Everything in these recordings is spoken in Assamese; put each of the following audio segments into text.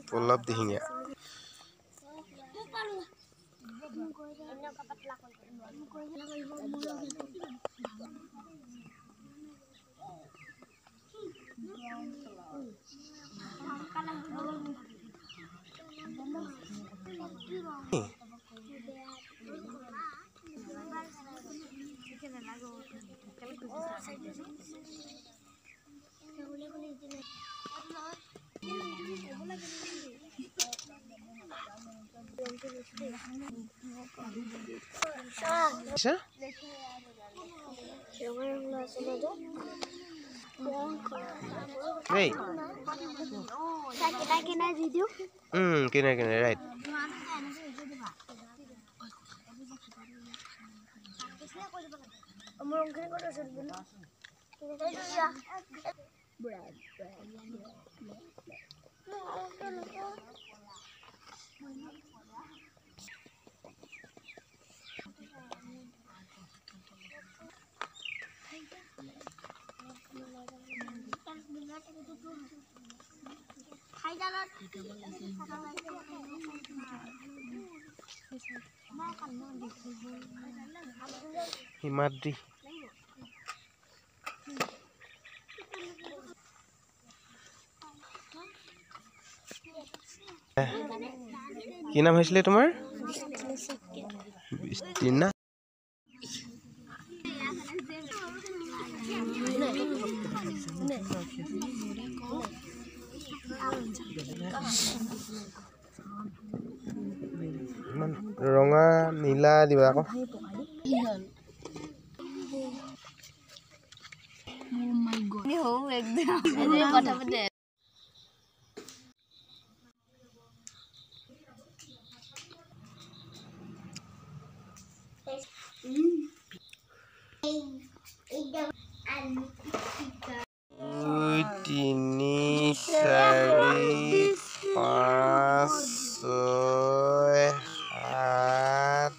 Pallav Dihingia Hey. Kena right. Himadri. কি নাম হৈছিলে তোমাৰ? বিস্তীৰ্ণা। ৰঙা নীলা দিবা আকৌ। তিনি চাৰি পাঁচ ছয় সাত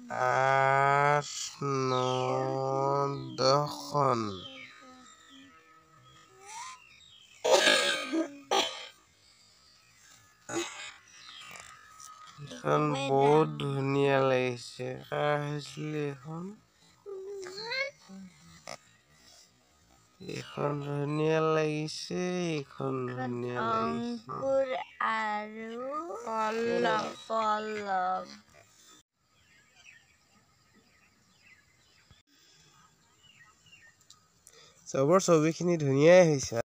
আঠ ন দহখন এখন বহুত ধুনীয়া লাগিছে হৈছিলে এখন ধুনীয়া লাগিছে এখন ধুনীয়া অংকুৰ আৰু পল্লৱ চবৰ ছবিখিনি ধুনীয়াই হৈছে।